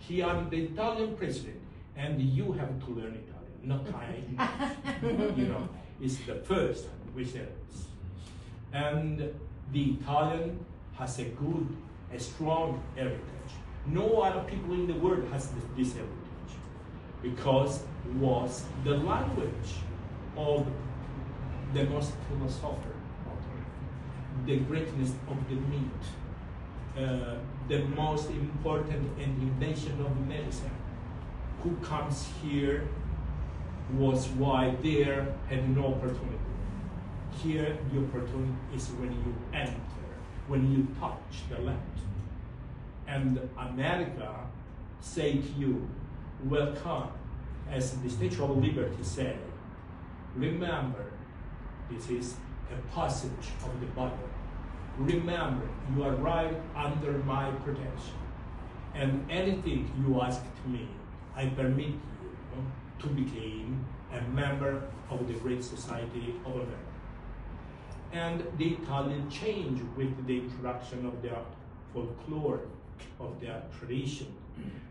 Here I'm the Italian president, and you have to learn Italian, not kind. You know, it's the first we said this. And the Italian has a good, a strong heritage. No other people in the world has this heritage, because it was the language of the most philosopher, the greatness of the myth, the most important invention of medicine. Who comes here was why there had no opportunity. Here the opportunity is when you enter, when you touch the land. And America say to you, welcome, as the Statue of Liberty said, remember, this is a passage of the Bible. Remember, you are right under my protection. And anything you ask to me, I permit you to become a member of the great society of America. And the Italian changed with the introduction of their folklore, of their tradition,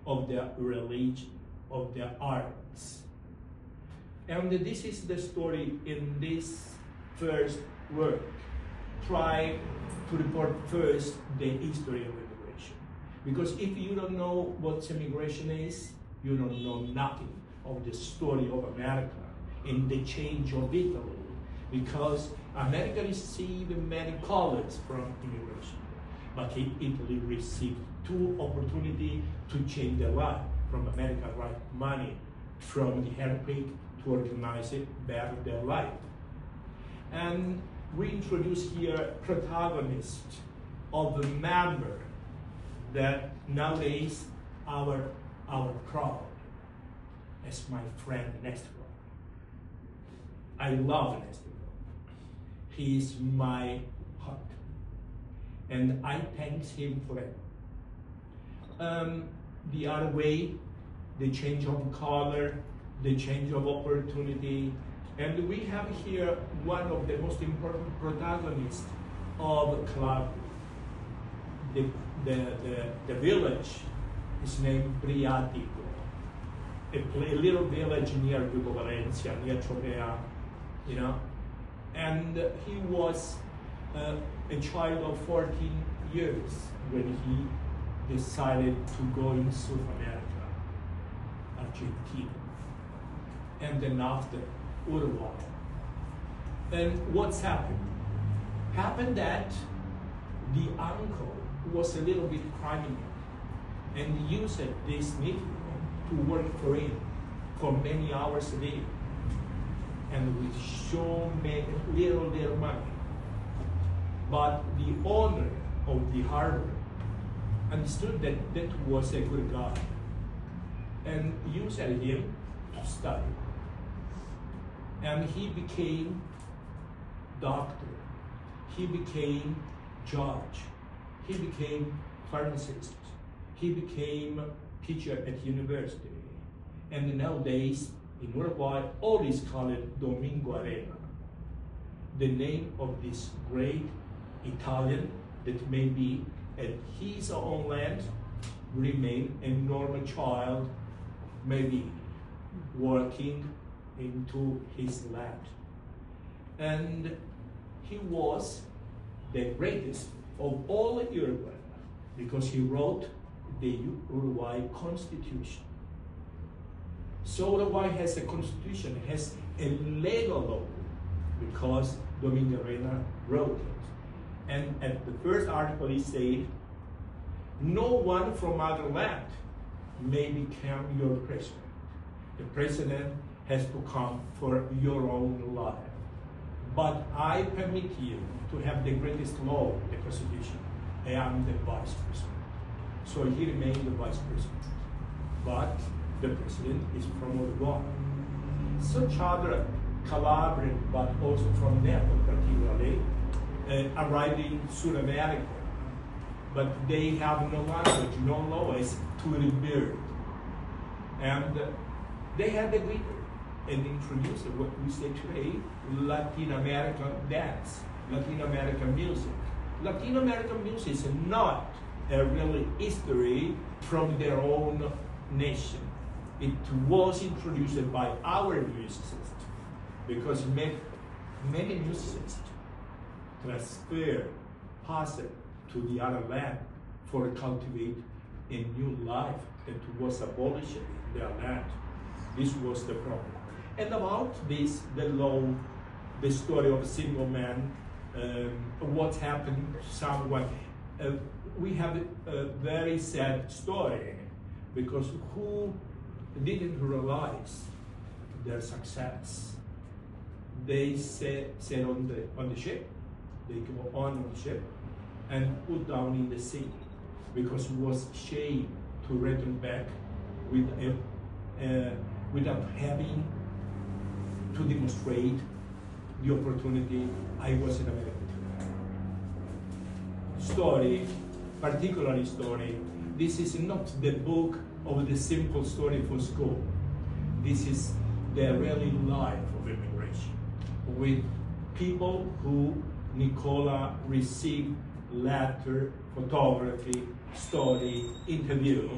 of their religion, of their arts. And this is the story in this first work. Try to report first the history of immigration. Because if you don't know what immigration is, you don't know nothing of the story of America and the change of Italy. Because America received many colors from immigration, but Italy received two opportunities to change their life. From America, right money, from the earthquake to organize it better their life. And we introduce here protagonist of a member that nowadays our crowd as my friend Nestor. I love Nestor. He is my heart, and I thank him for it. The other way, the change of color, the change of opportunity, and we have here one of the most important protagonists of Calabria. The village is named Briatico, a little village near Vibo Valencia, near Tropea, you know. And he was a child of 14 years when he decided to go in South America, Argentina, and then after Uruguay. And what's happened? Happened that the uncle was a little bit criminal and used this Negro to work for him for many hours a day, and with so many little money. But the owner of the harbor understood that that was a good guy and used him to study. And he became doctor, he became judge, he became pharmacist, he became teacher at university. And nowadays, in Uruguay, all is called Domingo Arena, the name of this great Italian that maybe at his own land remain a normal child, maybe working into his land. And he was the greatest of all Uruguay because he wrote the Uruguay Constitution. So Uruguay has a constitution, it has a legal law because Domingo Arena wrote it. And at the first article he said, no one from other land may become your president. The president has to come for your own life. But I permit you to have the greatest law, the Constitution. I am the vice president. So he remained the vice president. But the president is from Uruguay. Such other Calabrian, but also from Naples particularly, arrived in South America. But they have no language, no laws to rebuild. And they had the greeter and introduced what we say today, Latin American dance, Latin American music. Latin American music is not a really history from their own nation. It was introduced by our musicians, because many musicians passed to the other land for cultivate a new life that was abolished in their land. This was the problem. And about this, the story of a single man, what happened to someone. We have a very sad story, because who didn't realize their success? They sail on the ship, they go on the ship, and put down in the sea, because it was shame to return back without having to demonstrate the opportunity I was in America. Story, particularly story, this is not the book of the simple story for school. This is the really life of immigration, with people who Nicola received letter, photography, story, interview,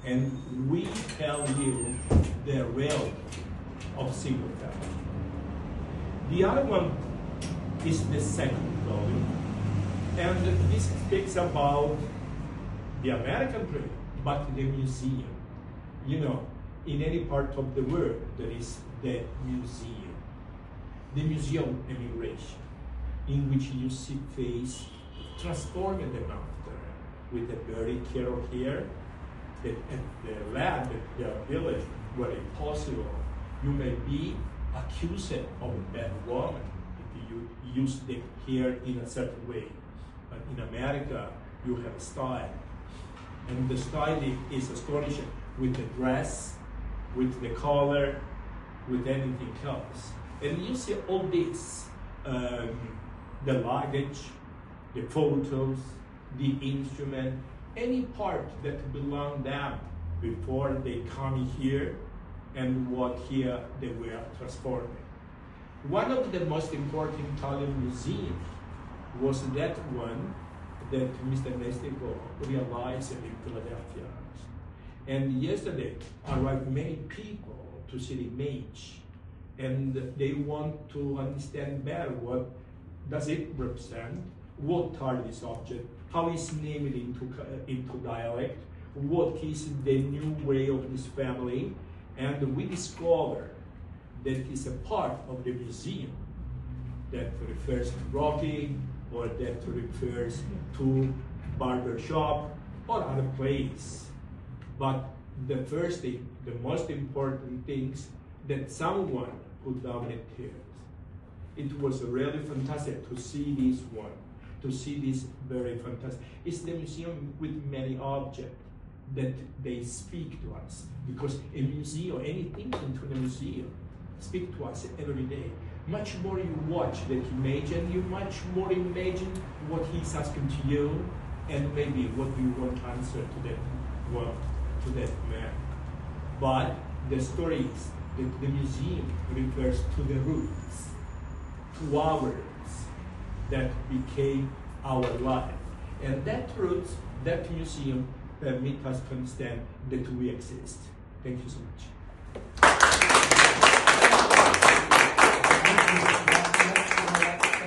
and we tell you the reality of single family. The other one is the second volume, and this speaks about the American dream, but the museum. You know, in any part of the world, there is the museum immigration, in which you see face transformed them after, with a very careful care, that at the land, their village, where impossible, you may be accused of a bad woman if you use the hair in a certain way. But in America, you have a style. And the style is astonishing, with the dress, with the color, with anything else. And you see all this, the luggage, the photos, the instrument, any part that belonged them before they come here, and what here they were transforming. One of the most important Italian museums was that one that Mr. Nestico realized in Philadelphia. And yesterday arrived many people to see the image, and they want to understand better what does it represent, what are these objects, how is named into dialect, what is the new way of this family. And we discovered that is a part of the museum that refers to Rocky, or that refers to barber shop or other place. But the first thing, the most important things, that someone put down the tears. It was really fantastic to see this one, to see this very fantastic. It's the museum with many objects that they speak to us, because a museum, anything into the museum, speak to us every day. Much more you watch that image, and you much more imagine what he's asking to you, and maybe what you want to answer to that one, to that man. But the story is that the museum refers to the roots, to our roots that became our life, and that roots, that museum, permit us to understand that we exist. Thank you so much.